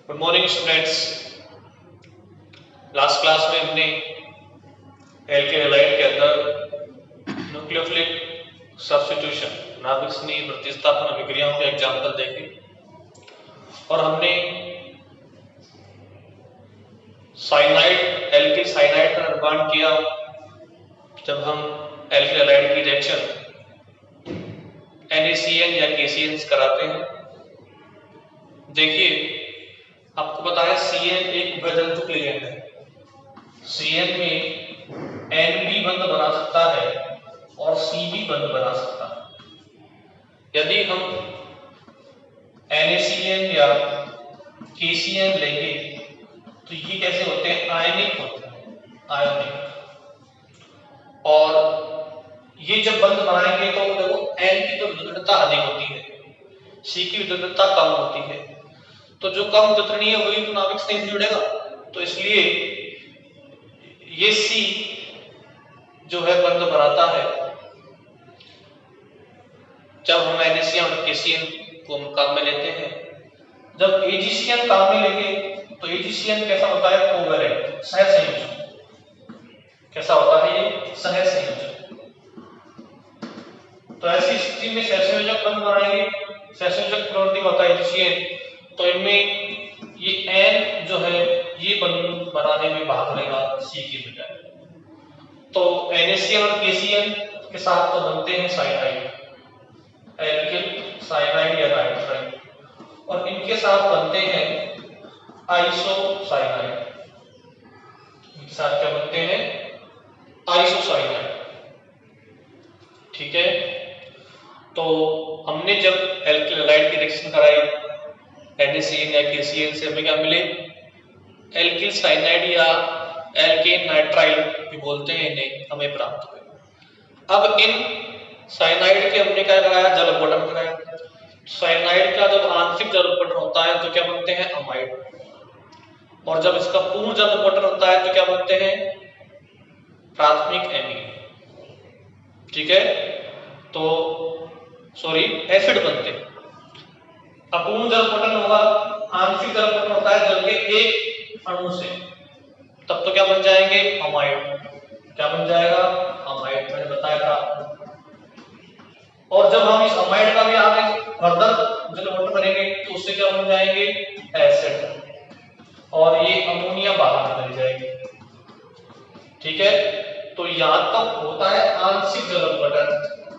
Good morning students. Last class में हमने alkene halide के अंदर न्यूक्लियोफिलिक सब्स्टिट्यूशन नाभिक स्नेही प्रतिस्थापन अभिक्रियाओं के एग्जाम्पल देखे और हमने साइनाइड एल्किल साइनाइड का निर्माण किया जब हम एल्केन हैलाइड की रिएक्शन NaCN या KCN कराते हैं। देखिए, आपको पता है CN एक उभयतंतुक लिगैंड है। CN में N भी बंध बना सकता है और C भी बंध बना सकता है। यदि हम NaCN या KCN लेंगे तो ये कैसे होते हैं? आयनिक होते हैं, आयनिक। और ये जब बंध बनाएंगे तो देखो N की तो विद्युतता अधिक होती है, C की विद्युतता कम होती है। तो जो कम विद्युतनीय हुई तो नाभिक से नहीं जुड़ेगा, तो इसलिए ये C जो है बंध बनाता है। जब हम NaCN और KCN को काम में लेते हैं, जब AgCN काम में लेंगे तो AgCN कैसा होता है? कोवैलेंट, सहसंयोजक। कैसा होता है ये? सहसंयोजक। तो ऐसी स्थिति में सहसंयोजक बंध बनाएंगे, सहसंयोजक प्रवृत्ति होता है AgCN, तो इनमें ये N जो है ये बंध बनाने में भाग लेगा C की बजाय। तो NaCN और KCN के साथ तो बनते हैं साइनाइड, एल्किल साइनाइड या नाइट्राइल, और इनके साथ बनते हैं आइसोसाइनाइड। इनके साथ क्या बनते हैं? आइसोसाइनाइड। ठीक है। तो हमने जब एल्केन हैलाइड की रिएक्शन कराई NaCN या KCN से, हमें क्या मिले? एल्किल साइनाइड या एल्केन नाइट्राइल भी बोलते हैं इन्हें, हमें प्राप्त हुए। अब इन साइनाइड के हमने क्या कराया? जल अपघटन कराया। साइनाइड का जब आंशिक जल अपघटन होता है तो क्या बनते हैं? अमाइड। और जब इसका पूर्ण जल अपघटन होता है तो क्या बनते हैं? प्राथमिक एमीन। ठीक है। तो एसिड बनते हैं। अपूर्ण जल अपघटन होगा, आंशिक जल अपघटन होता है जल के एक अणु से, तब तो क्या बन जाएंगे? अमाइड। क्या बन जाएगा? अमाइड, मैंने बताया था आपको। और जब हम इस अमाइड का भी आगे फर्दर जल अपघटन करेंगे तो उससे क्या बन जाएंगे? एसिड। और ये अमोनिया बाहर निकल जाएगी। ठीक है। तो यहां तक होता है आंशिक जल अपघटन,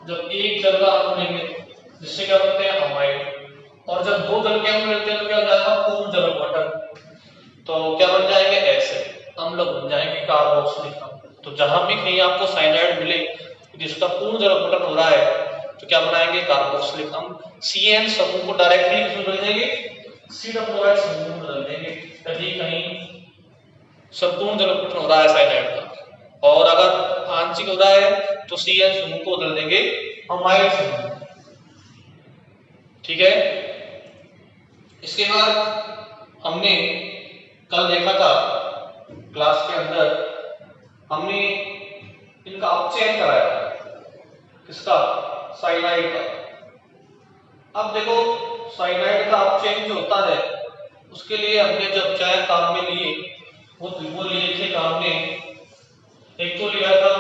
जब एक जल का अणु लेंगे जिससे क्या बनते हैं? अमाइड। और जब दो जल के अणु लेते हैं तो क्या हो जाएगा? पूर्ण जल अपघटन। तो क्या बन जाएंगे? एसिड। अम्ल बन जाएंगे, कार्बोक्सिलिक अम्ल। तो जहां भी कहीं आपको साइनाइड मिले जिसका पूर्ण जल अपघटन हो रहा है तो क्या बनाएंगे? कार्बोक्सिलिक अम्ल। CN समूह को डायरेक्टली किसमें बदल देंगे? C-OH समूह में बदल देंगे यदि कहीं संपूर्ण जल अपघटन हो रहा है साइनाइड का। और अगर आंशिक हो रहा है तो CN समूह को बदल देंगे अमाइड समूह। ठीक है। इसके बाद हमने कल देखा था क्लास के अंदर, हमने इनका अपचयन कराया। किसका? साइनाइड का। अब देखो, साइनाइड का अपचयन जो होता है उसके लिए हमने जो अपचयन काम में लिए वो लिए थे काम में। एक तो लिया था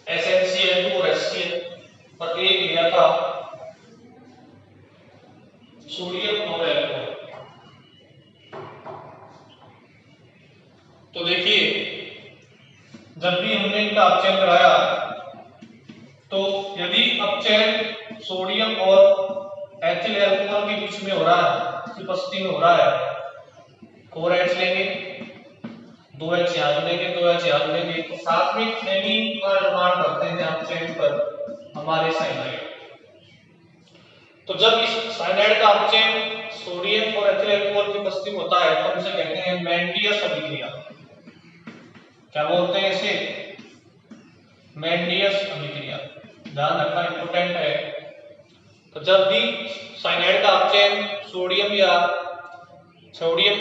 SnCl2 और HCl, और एक लिया था सोडियम और अल्कोहल। तो देखिए, जब भी हमने इनका अपचयन कराया तो यदि अपचयन सोडियम और एथिल अल्कोहल के बीच में हो रहा है, उपस्थिति में हो रहा है, 4H लेंगे, 2H यहाँ जुड़ेंगे, 2H यहाँ जुड़ेंगे, तो प्राथमिक एमीन का निर्माण करते हैं अपचयन पर हमारे साइनाइड। तो जब इस साइनाइड का अपचयन सोडियम और एथिल अल्कोहल की उपस्थिति में होता है तो हम इसे कहते हैं मेंडियस अभिक्रिया। क्या बोलते हैं इसे? मेंडियस अभिक्रिया। ध्यान रखना, इंपॉर्टेंट है। तो जब भी साइनाइड का अपचयन सोडियम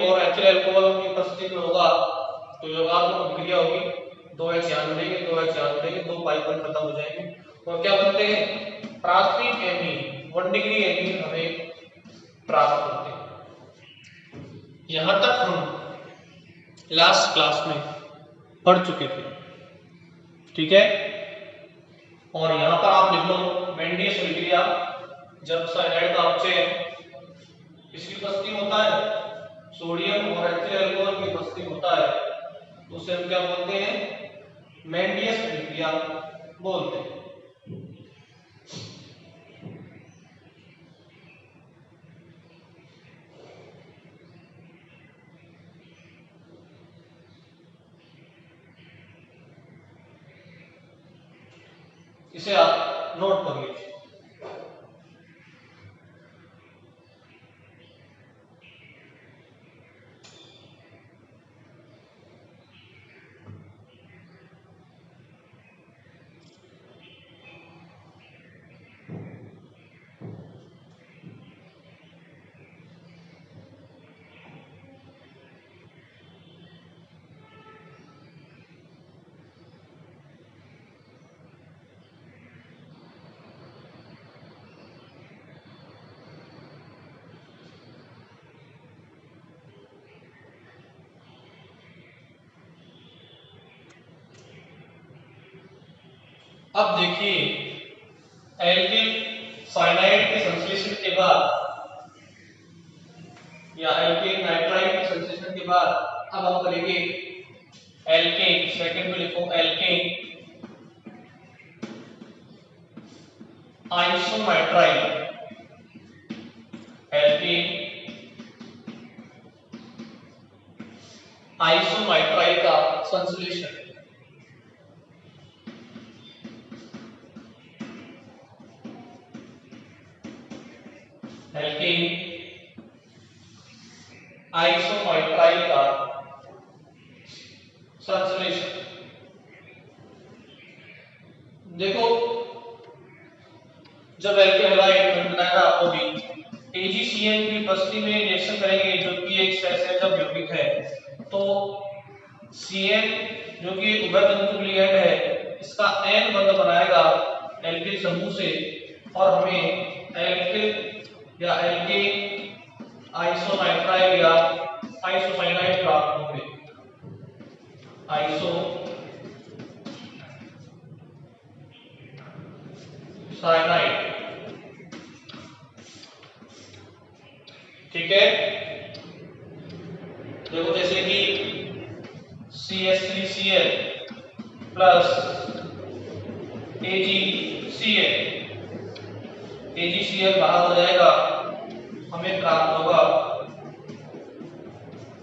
और एथिल अल्कोहल की उपस्थिति में होगा तो योगात्मक अभिक्रिया होगी। 2H यहाँ जुड़ेंगे, 2H यहाँ जुड़ेंगे, 2 पाइपन खत्म हो जाएंगे और क्या बनते हैं? प्राथमिक एमीन, 1 डिग्री एमीन हमें प्राप्त होते हैं। यहां तक हम लास्ट क्लास में पढ़ चुके थे, ठीक है। और यहां पर आप लिख लो मेंडियस अभिक्रिया, जब साइनाइड का अपचयन किसकी उपस्थिति में होता है, सोडियम और एथिल अल्कोहल की उपस्थिति में होता है, तो उसे हम क्या बोलते हैं, मेंडियस अभिक्रिया बोलते हैं। इसे आप नोट कर लीजिए। अब देखिए, एल्किल साइनाइड के संश्लेषण के बाद या एल्केन नाइट्राइड के संश्लेषण के बाद अब हम करेंगे एल्केन, सेकंड में लिखो एल्केन आइसोनाइट्राइल, एल्केन आइसोनाइट्राइल का संश्लेषण। एल्केन आइसोनाइट्राइल का संश्लेषण। देखो, जब एल्किल हैलाइड मैंने बताया आपको भी AgCN की उपस्थिति में रिएक्शन करेंगे, जो कि एक सहसंयोजक यौगिक है, तो CN जो कि उभयतंतु लिगैंड है, इसका N बंध बनाएगा एल्किल समूह से और हमें एल्किल या एल्केन आइसोनाइट्राइल या आइसोसाइनाइड प्राप्त होंगे। आइसोसाइनाइड, ठीक है। देखो, जैसे कि CH3Cl प्लस AgCl बाहर हो जाएगा, हमें प्राप्त होगा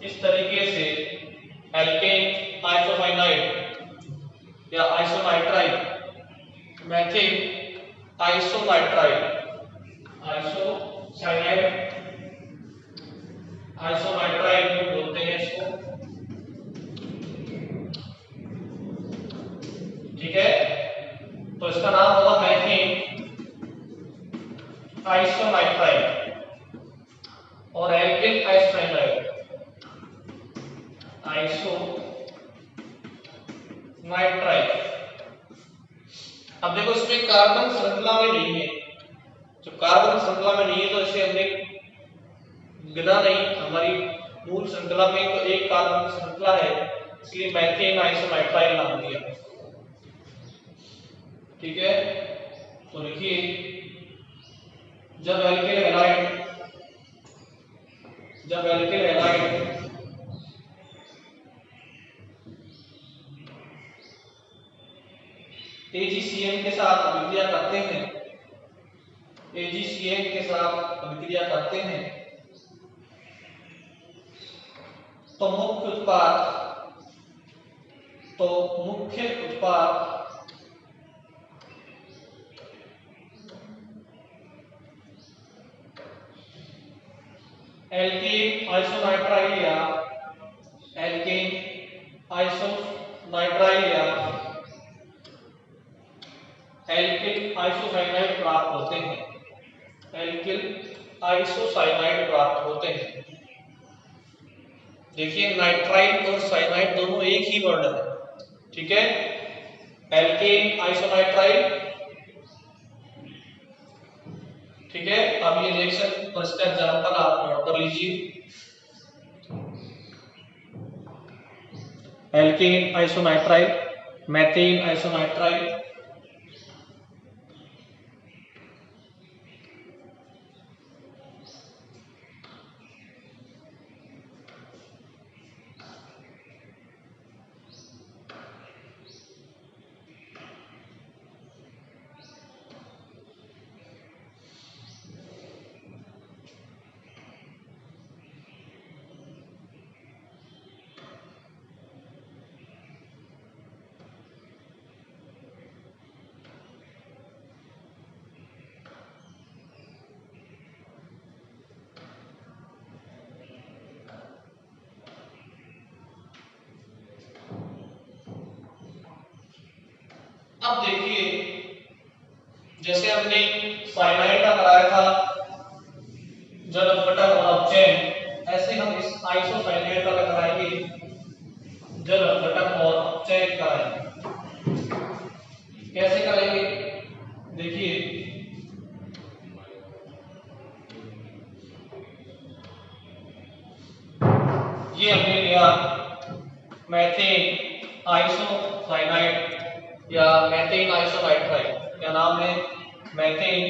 इस तरीके से एल्केन आइसोसाइनाइड या आइसोनाइट्राइल, मेथिल आइसोनाइट्राइल, आइसोनाइट्राइल बोलते हैं इसको, ठीक है। तो इसका नाम होगा मेथिल आइसोनाइट्राइल और एल्किल आइसोसाइनाइड, आइसोनाइट्राइल। अब देखो, इसमें कार्बन श्रृंखला में नहीं है, जो कार्बन श्रृंखला में नहीं है तो इसे हमने गिना नहीं, हमारी मूल श्रृंखला में तो एक कार्बन की श्रृंखला है, इसलिए मेथिल आइसोनाइट्राइल नाम दिया, ठीक है। तो लिखिए, जब एल्किल हैलाइड AgCN के साथ अभिक्रिया करते हैं, AgCN के साथ अभिक्रिया करते हैं, तो मुख्य उत्पाद एल्केन आइसोनाइट्राइल या एल्केन आइसोनाइट्राइल या एल्किल आइसोसाइनाइड प्राप्त होते हैं, एल्किल आइसोसाइनाइड प्राप्त होते हैं। देखिए, नाइट्राइल और साइनाइड दोनों एक ही वर्ड है, ठीक है। एल्केन आइसोनाइट्राइल, ठीक है। अब ये रिएक्शन फर्स्ट एग्जांपल आप नोट कर लीजिए। Alkane isonitrile, methane isonitrile. अब देखिए, जैसे हमने साइनाइड का कराया था जल अपघटन और अपचयन, ऐसे हम इस आइसोसाइनाइड का कराएंगे जल अपघटन और अपचयन कराएंगे। कैसे कराएंगे? देखिए, ये हमने लिया मेथेन आइसोसाइनाइड या मेथेन आइसोनाइट्राइल, क्या नाम है? मेथेन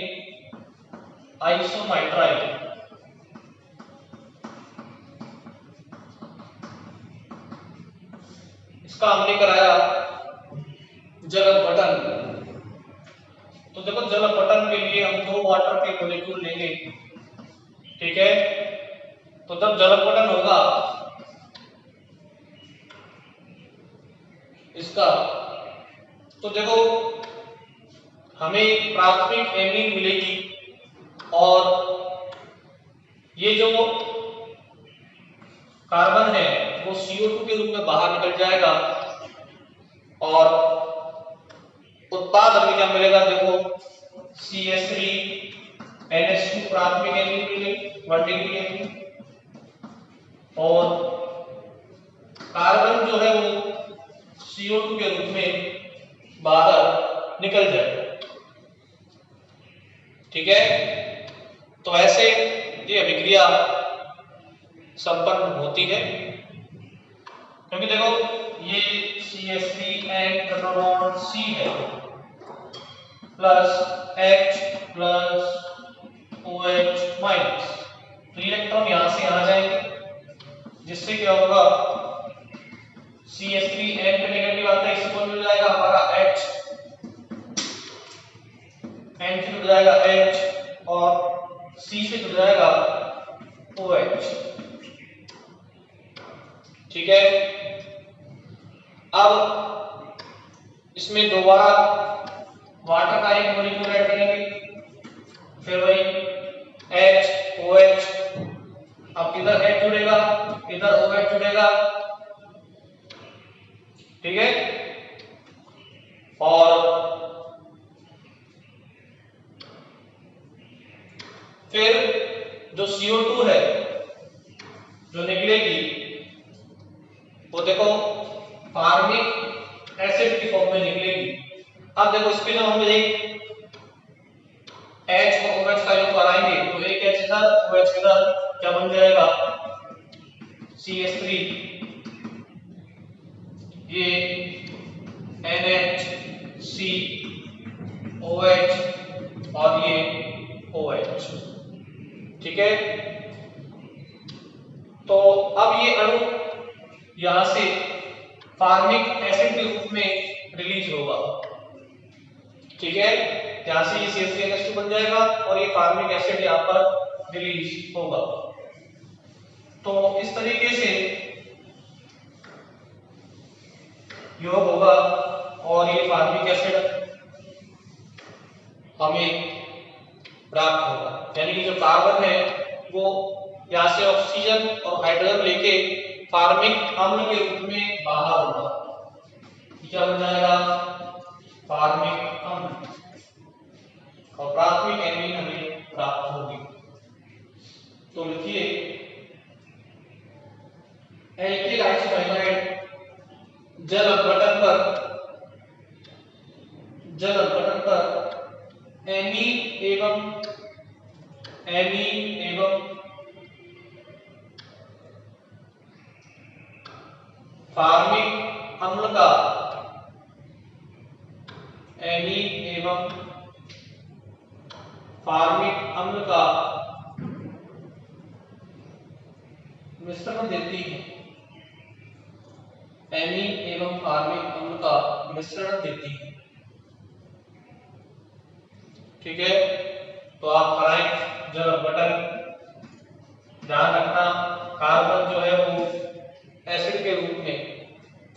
आइसोनाइट्राइल। इसका हमने कराया जल अपघटन। तो देखो, जल अपघटन के लिए हम 2 वाटर के मॉलिक्यूल लेंगे, ठीक है? तो जब जल अपघटन होगा इसका, तो देखो हमें प्राथमिक एमीन मिलेगी और ये जो कार्बन है वो CO2 के रूप में बाहर निकल जाएगा और उत्पाद हमें क्या मिलेगा? देखो CH3NH2 प्राथमिक एमीन मिलेगी, वर्टिकल एमीन, और कार्बन जो है वो CO2 के रूप में बाहर निकल जाएगा, ठीक है? तो ऐसे ये अभिक्रिया संपन्न होती है, क्योंकि देखो ये CH3 डबल बॉन्ड C है plus H plus OH minus, तो इलेक्ट्रॉन यहां से यहां जाएंगे, जिससे क्या होगा? CH3N पे नेगेटिव आता है, इसको मिल जाएगा हमारा H, N से जुड़ जाएगा H और C से जुड़ जाएगा OH, ठीक है? अब इसमें दोबारा वाटर का एक मॉलिक्यूल ऐड करेंगे, फिर वही HOH, अब इधर H जुड़ेगा, इधर OH जुड़ेगा, ठीक है? और फिर जो CO2 है जो निकलेगी वो देखो फार्मिक एसिड की फॉर्म में निकलेगी। अब देखो इसके जब हम एक H और OH का योग कराएंगे तो एक H इधर OH इधर, क्या बन जाएगा? CH3, ये NH, OH और ये OH, ठीक है? तो अब ये अणु यहां से फार्मिक एसिड के रूप में रिलीज होगा, ठीक है? यहां से ये CH3NH2 बन जाएगा और ये फार्मिक एसिड यहां पर रिलीज होगा। तो इस तरीके से योग होगा और ये फार्मिक एसिड हमें प्राप्त होगा, यानी कि जो कार्बन है वो यहाँ से ऑक्सीजन और हाइड्रोजन लेके फार्मिक अम्ल के रूप में बाहर होगा, क्या बन जाएगा? फार्मिक अम्ल, और प्राथमिक एमीन हमें प्राप्त होगी। तो लिखिए, एल्किल आइसोसाइनाइड जल अपघटन पर एमीन एवं फार्मिक अम्ल का एमीन एवं फार्मिक अम्ल का मिश्रण देती है, एमीन एवं फार्मिक अम्ल का मिश्रण देती है। ठीक है, तो आप कराएं जल अपघटन। ध्यान रखना, कार्बन जो है वो एसिड के रूप में,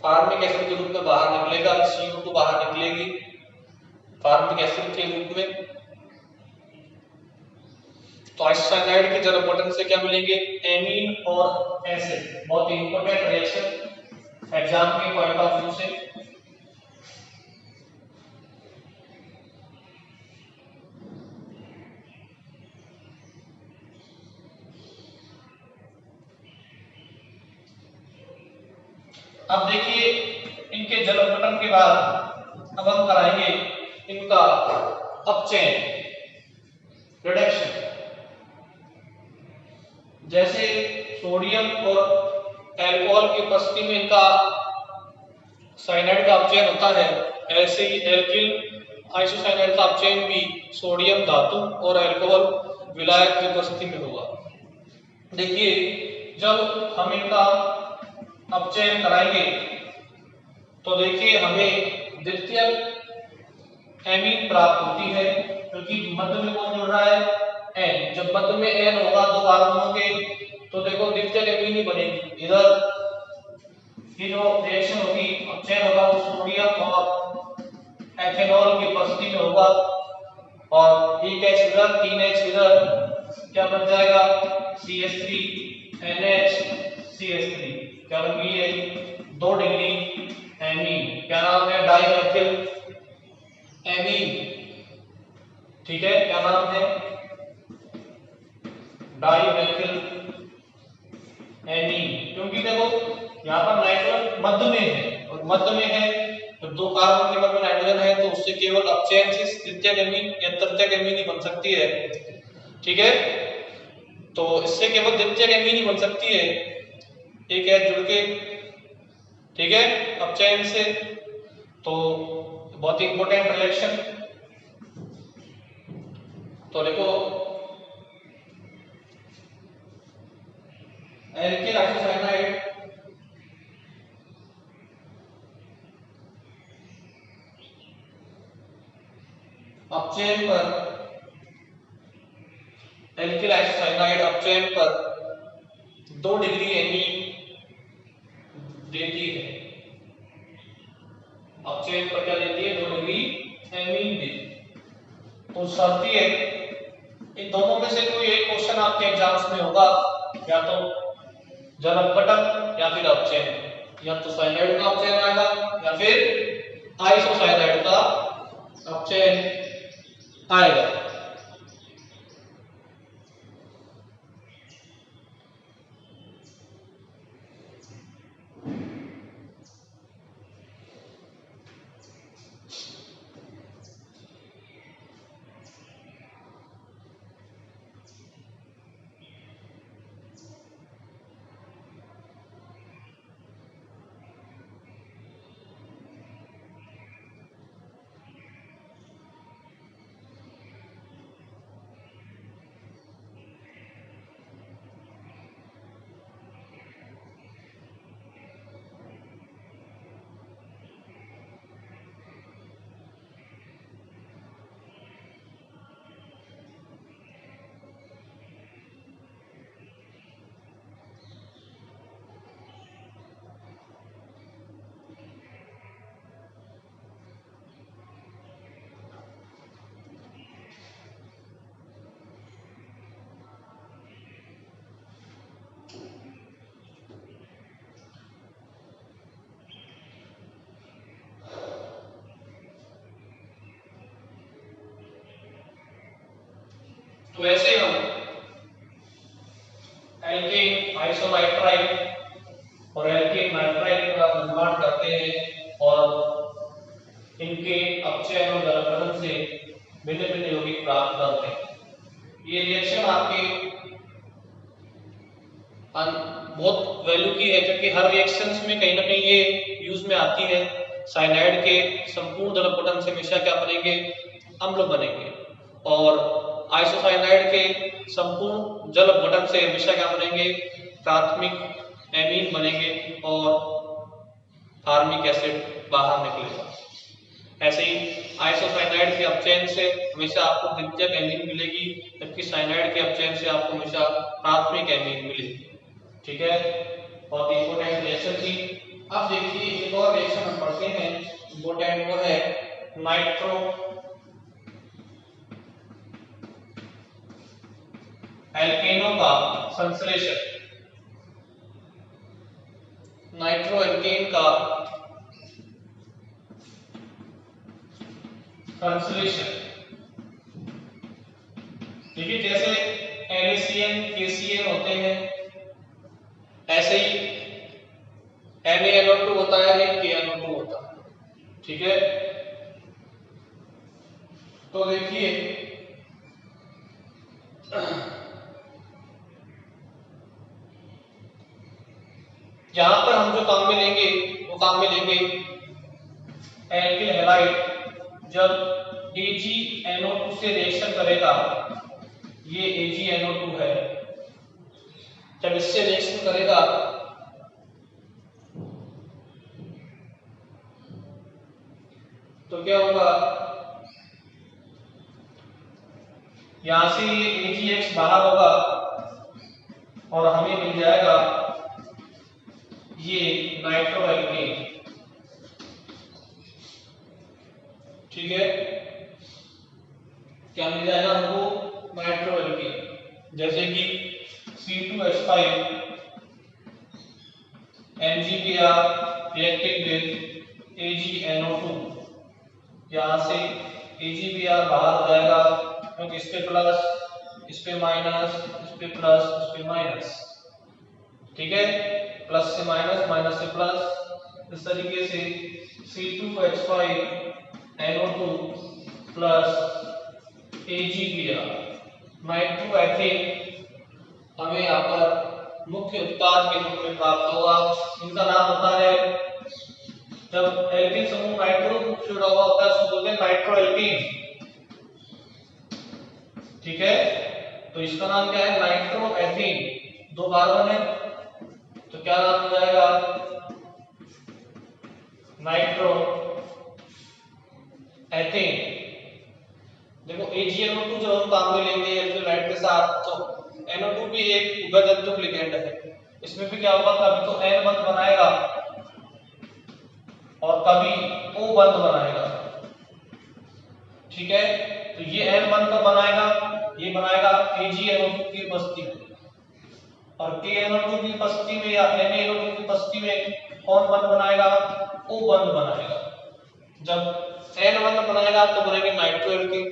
फार्मिक एसिड के रूप में बाहर निकलेगा, CO2 बाहर निकलेगी फार्मिक एसिड के रूप में। तो आइसोसाइनाइड के जल अपघटन से क्या मिलेंगे, एमीन और एसिड। बहुत ही इंपॉर्टेंट रिएक्शन एग्जाम के पॉइंट ऑफ व्यू से। अब देखिए इनके जल अपघटन के बाद अब हम कराएंगे इनका अपचयन, रिडक्शन। जैसे सोडियम और अल्कोहल की उपस्थिति में इनका साइनाइड का अपचयन होता है, ऐसे ही एल्किल आइसोसाइनाइड का अपचयन भी सोडियम धातु और अल्कोहल विलायक की उपस्थिति में होगा। देखिए जब हम इनका अपचयन कराएंगे तो देखिए हमें द्वितीय एमीन प्राप्त होती है, क्योंकि मध्य में कौन जुड़ रहा है, एन। जब मध्य में एन होगा दो कार्बनों के, तो देखो द्वितीय एमीन ही बनेगी। इधर ये जो रिएक्शन होगी, अपचयन होगा, वो सोडियम और एथेनॉल की उपस्थिति में होगा, और एक H इधर 3H इधर, क्या बन जाएगा, CH3 NH CH3। क्या बन गई है, 2 डिग्री एमीन। क्या नाम है, डाइमेथिल एमीन। ठीक है, क्या नाम है, डाइमेथिल एमीन। क्योंकि देखो यहाँ पर नाइट्रोजन मध्य में है, और मध्य में है तो दो कार्बन के मध्य में नाइट्रोजन है, तो उससे केवल अपचयन से द्वितीयक एमीन या तृतीयक एमीन ही बन सकती है। ठीक है, तो इससे केवल द्वितीयक एमीन ही बन सकती है, एक H जुड़ के। ठीक है, अपचयन से। तो बहुत ही इंपॉर्टेंट रिएक्शन। तो देखो एल्किल आइसोसाइनाइड अपचयन पर, एल्किल आइसोसाइनाइड अपचयन पर 2 डिग्री एमीन देती है। अपचयन पर क्या देती है, 2 डिग्री एमीन देती। तो शर्ती है, इन दोनों में से कोई एक क्वेश्चन आपके एग्जाम्स में होगा, या तो जल अपघटन या फिर अपचयन। या तो साइनाइड का अपचयन आएगा या फिर आइसोसाइनाइड का अपचयन आएगा। तो ऐसे हम एल्केन आइसोनाइट्राइल और एल्केन नाइट्राइल का निर्माण करते हैं, और इनके अपचयन और जल अपघटन से भिन्न भिन्न यौगिक प्राप्त करते हैं। ये रिएक्शन आपके बहुत वैल्यू की है, क्योंकि हर रिएक्शंस में कहीं ना कहीं ये यूज में आती है। साइनाइड के संपूर्ण जल अपघटन से हमेशा क्या बनेंगे, अम्ल बनेंगे, और आइसोसाइनाइड के संपूर्ण जल अपघटन से हमेशा क्या बनेंगे, प्राथमिक एमीन बनेंगे और फार्मिक एसिड बाहर निकलेगा। ऐसे ही आइसोसाइनाइड के अपचयन से हमेशा आपको द्वितीयक एमीन मिलेगी, जबकि साइनाइड के अपचयन से आपको हमेशा प्राथमिक एमीन मिलेगी। ठीक है, बहुत इंपॉर्टेंट रिएक्शन थी। अब देखिए एक और रिएक्शन हम पढ़ते हैं इंपॉर्टेंट, वो है नाइट्रो एल्केनों का संश्लेषण। नाइट्रो एल्केन का संश्लेषण। देखिए जैसे NaCN KCN होते हैं, ऐसे ही NaNO2 होता है, एक KNO2 होता है। ठीक है, तो देखिए यहां पर हम जो काम में लेंगे वो काम में लेंगे एल्किल हैलाइड। जब AgNO2 से रिएक्शन करेगा, ये AgNO2 है, जब इससे रिएक्शन करेगा तो क्या होगा, यहां से ये AgX बाहर होगा और हमें मिल जाएगा ये नाइट्रो एल्केन। ठीक है, क्या मिल जाएगा हमको, नाइट्रो एल्केन, जैसे कि C2H5 NgPr reacting with AgNO2, यहां से AgPr बाहर हो जाएगा, क्योंकि इस पे प्लस, इस पे माइनस, इस पे प्लस, इस पे माइनस। ठीक है, प्लस से माइनस, माइनस से प्लस, इस तरीके से C2H5 NO2 plus AgPr nitro alkene हमें यहाँ पर मुख्य उत्पाद के रूप में प्राप्त होगा। इनका नाम होता है, जब एल्किल समूह नाइट्रो जुड़ा हुआ होता है उसको बोलते हैं नाइट्रो एल्केन। ठीक है, तो इसका नाम क्या है, नाइट्रो एल्केन। दो कार्बन है तो क्या नाम हो जाएगा, नाइट्रो एल्केन। देखो AgNO2 जब हम काम में लेंगे एल्किल हाइड्राइड के साथ, तो NO2 भी एक उभयतंतुक लिगेंड है। इसमें भी क्या होगा, कभी तो N बंध बनाएगा और कभी O बंध बनाएगा। ठीक है, तो ये N बंध कब बनाएगा, ये बनाएगा AgNO2 की उपस्थिति में, और KNO2 की उपस्थिति में या NaNO2 की उपस्थिति में कौन बंध बनाएगा, O बंध बनाएगा। जब N बंध बनाएगा तो बनेंगे नाइट्रो एल्केन,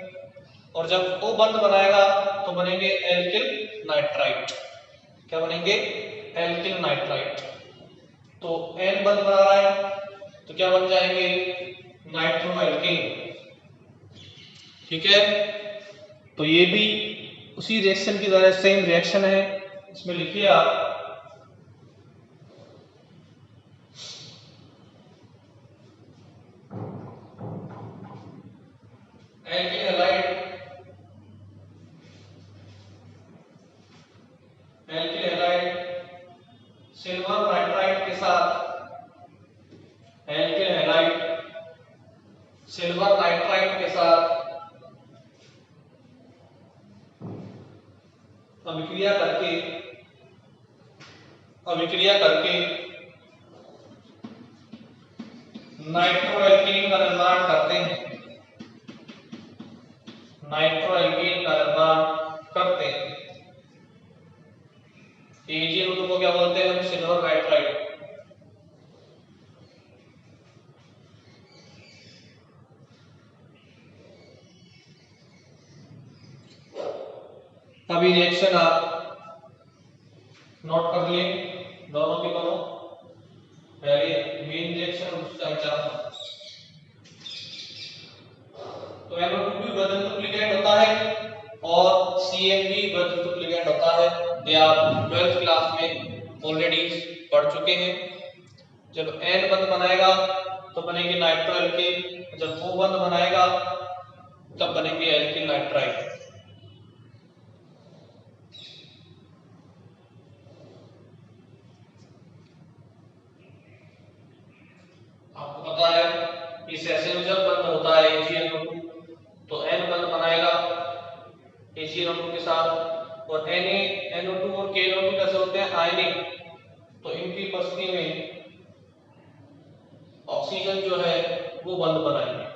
और जब O बंध बनाएगा तो बनेंगे एल्किल नाइट्राइट। क्या बनेंगे, एल्किल नाइट्राइट। तो N बंध बना रहा है तो क्या बन जाएंगे, नाइट्रो एल्केन। ठीक है, तो ये भी उसी रिएक्शन की तरह सेम रिएक्शन है। इसमें लिखिए आप alkyl halide, alkyl halide silver nitrite के साथ, एल्किल हैलाइड सिल्वर नाइट्राइट के साथ अभिक्रिया करके नाइट्रो एल्केन का निर्माण करते हैं, नाइट्रो एल्केन का निर्माण करते हैं। AgNO2 को क्या बोलते हैं हम, सिल्वर नाइट्राइड। अभी रिएक्शन आप नोट कर लिए दोनों के दोनों, पहले मेन रिएक्शन और दूसरा एग्जाम्पल। तो NO2 भी उभयतंतुक लिगेंड होता है और CN भी उभयतंतुक लिगेंड होता है, ये आप 12th क्लास में ऑलरेडी पढ़ चुके हैं। जब N बंद बनाएगा तो बनेगी नाइट्रो एल्किन, जब O बंद बनाएगा तब बनेगी एल्किन नाइट्राइड। आपको पता है कि सहसंयोजक जब बंद होता है AgNO2 तो N बंद बनाएगा AgNO2 के साथ, और NaNO2 और KNO2 कैसे होते हैं आयनिक, तो इनकी उपस्थिति में ऑक्सीजन जो है वो बंद बनाएंगे।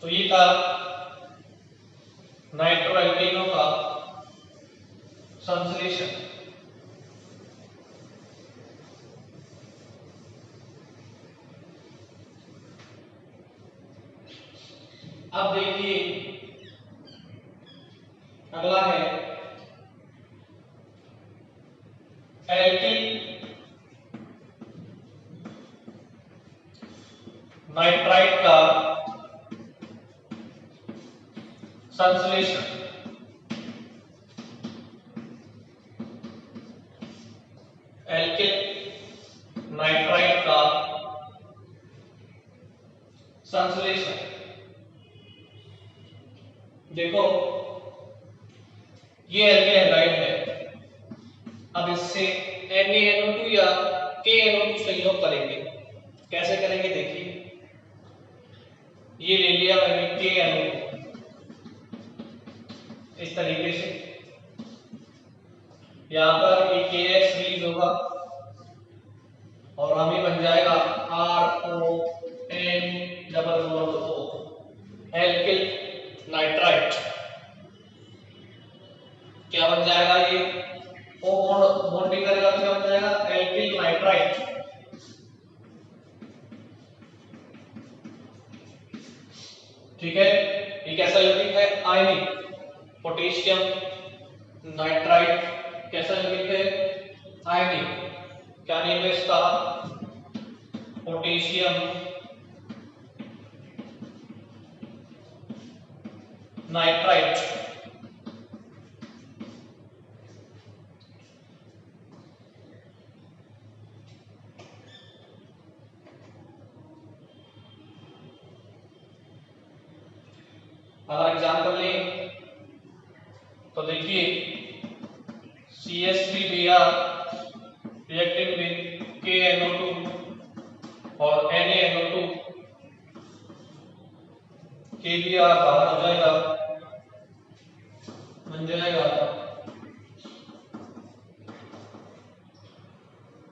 तो ये था नाइट्रो एल्केनों का संश्लेषण। अब देखिए अगला है एल्किल नाइट्राइड का संश्लेषण। एल्किल नाइट्राइड का संश्लेषण। देखो ये एल्किल हैलाइड है, अब इससे NaNO2 या KNO2 संयोग करेंगे। कैसे करेंगे देखिए, ये ले लिया मैंने KNO2 इस तरीके से, यहां पर एक KX रिलीज होगा और हमें बन जाएगा RON double bond O alkyl nitride. क्या बन जाएगा ये, O बॉन्ड भी करेगा तो क्या बन जाएगा एल्किल नाइट्राइड। ठीक है, ये कैसा यौगिक है आयनिक। पोटेशियम नाइट्राइड कैसा यौगिक है आयनिक, क्या नेम है इसका पोटेशियम नाइट्राइड। अगर एग्जाम्पल लें तो देखिए CH3Br reacting with KNO2 और NaNO2, KBr बाहर हो जाएगा, बन जाएगा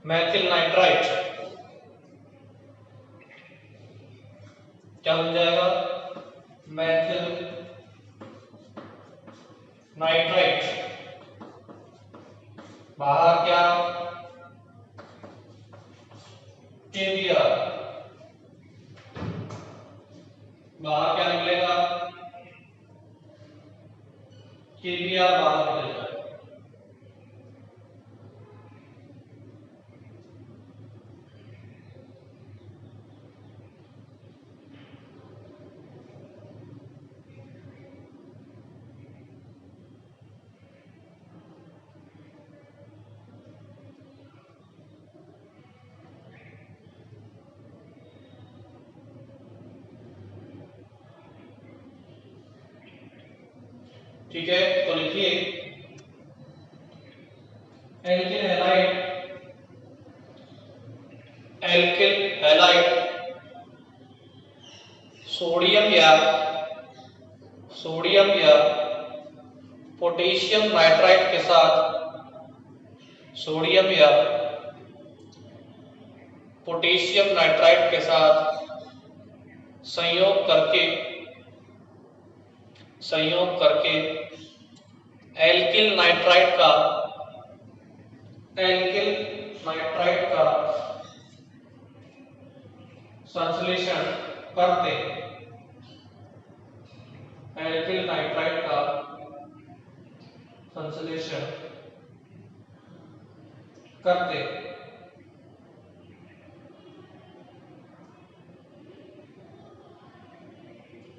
मैथिल नाइट्राइड। क्या बन जाएगा मैथिल नाइट्राइड। बाहर क्या KBr, बाहर क्या निकलेगा KBr बाहर निकल जाएगा। ठीक है, तो लिखिए alkyl halide, alkyl halide sodium या पोटेशियम नाइट्राइड के साथ सोडियम या पोटेशियम नाइट्राइड के साथ संयोग करके एल्किल नाइट्राइड का संश्लेषण करते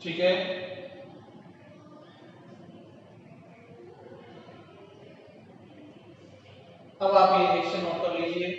ठीक है। अब आप ये रिएक्शन नोट कर लीजिए।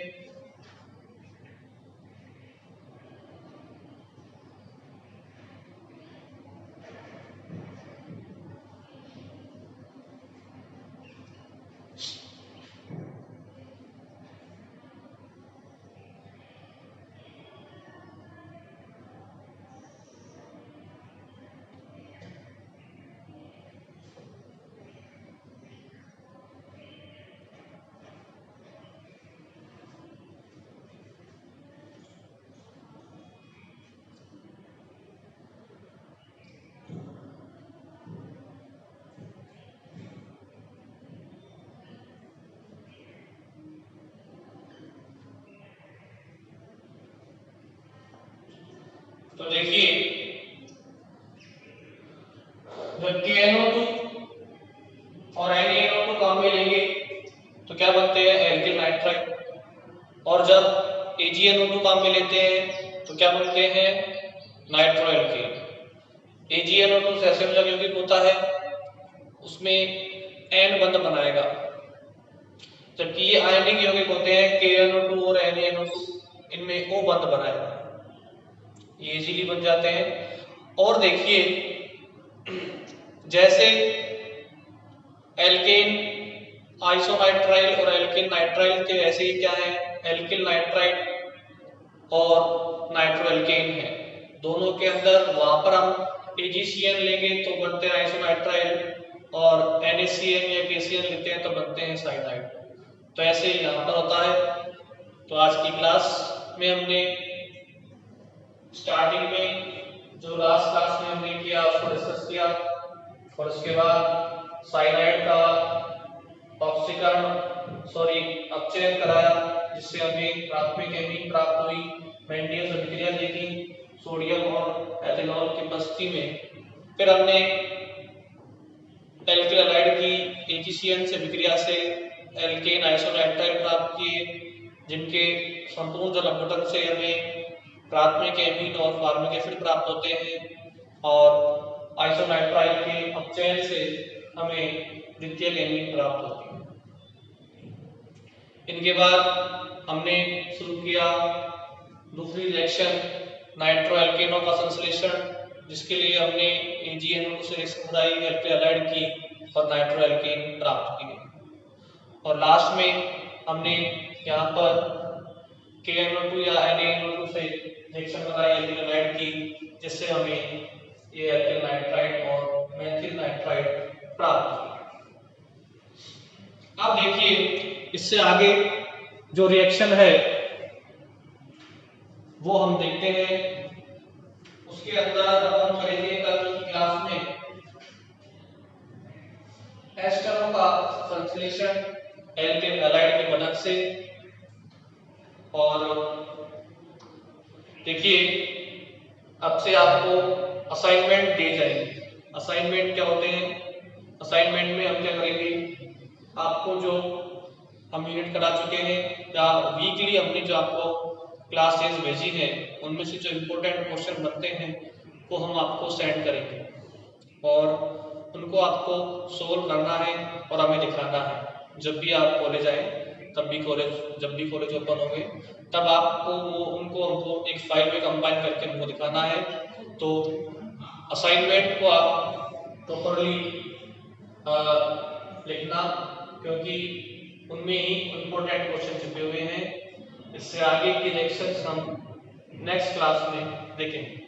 तो देखिए, जब KNO2 और NaNO2 काम में लेंगे तो क्या बनते हैं? Alkyl nitride. और जब AgNO2 काम में लेते हैं तो क्या बनते हैं? नाइट्रोएल्किल। AgNO2 सहसंयोजक यौगिक होता है, उसमें N बंध बनाएगा, जबकि ये आयनिक यौगिक होते हैं KNO2 और NaNO2, इनमें O बंध बनाएगा, ये इजीली बन जाते हैं। और देखिए, जैसे एल्केन आइसोनाइट्राइल और एल्केन नाइट्राइल के ऐसे ही क्या है? एल्किल नाइट्राइड और नाइट्रोएल्केन है। दोनों के अंदर वहां पर हम AgCN लेंगे तो बनते हैं आइसोनाइट्राइल, और NaCN या KCN लेते हैं तो बनते हैं साइनाइड। तो ऐसे ही यहाँ पर होता है। तो आज की क्लास में हमने स्टार्टिंग में जो लास्ट क्लास में हमने किया उसको डिस्कस किया, और उसके बाद साइनाइड का अपचयन कराया, जिससे हमें प्राथमिक एमीन प्राप्त हुई, मेंडियस अभिक्रिया देखी सोडियम और एथेनॉल की उपस्थिति में। फिर हमने एल्किल हैलाइड की AgCN से अभिक्रिया से एल्केन आइसोनाइट्राइल प्राप्त किए, जिनके संपूर्ण जल अपघटन से हमें प्राथमिक एमीन और फार्मिक एसिड प्राप्त होते हैं, और आइसोनाइट्राइल के अपचयन से हमें द्वितीयक एमीन प्राप्त होती है। इनके बाद हमने शुरू किया दूसरी रिएक्शन नाइट्रोएल्केनों का संश्लेषण, जिसके लिए हमने AgNO2 से रिएक्शन कराई, एल्किल हैलाइड की और नाइट्रोएल्केन प्राप्त किए। और लास्ट में हमने यहाँ पर KNO2 या NaNO2 से रिएक्शन कराई एल्किल हैलाइड की, जिससे हमें ये एल्किल नाइट्राइड और मेथिल नाइट्राइड प्राप्त हुआ। अब देखिए, इससे आगे जो रिएक्शन है वो हम देखते हैं। उसके अंदर हम करेंगे कल की क्लास में एस्टरों का संश्लेषण एल्किल हैलाइड की मदद से। और देखिए, अब से आपको असाइनमेंट दी जाएगी। असाइनमेंट क्या होते हैं? असाइनमेंट में हम क्या करेंगे, आपको जो हम यूनिट करा चुके हैं या वीकली हमने जो आपको क्लासेस भेजी हैं, उनमें से जो इम्पोर्टेंट क्वेश्चन बनते हैं वो हम आपको सेंड करेंगे, और उनको आपको सोल्व करना है और हमें दिखाना है। जब भी आप कॉलेज आए, जब भी कॉलेज ओपन होंगे, तब आपको उनको हमको एक फाइल में कंबाइन करके हमको दिखाना है। तो असाइनमेंट को आप प्रॉपरली लिखना, क्योंकि उनमें ही इम्पोर्टेंट क्वेश्चन छुपे हुए हैं। इससे आगे की रिएक्शंस हम नेक्स्ट क्लास में देखेंगे।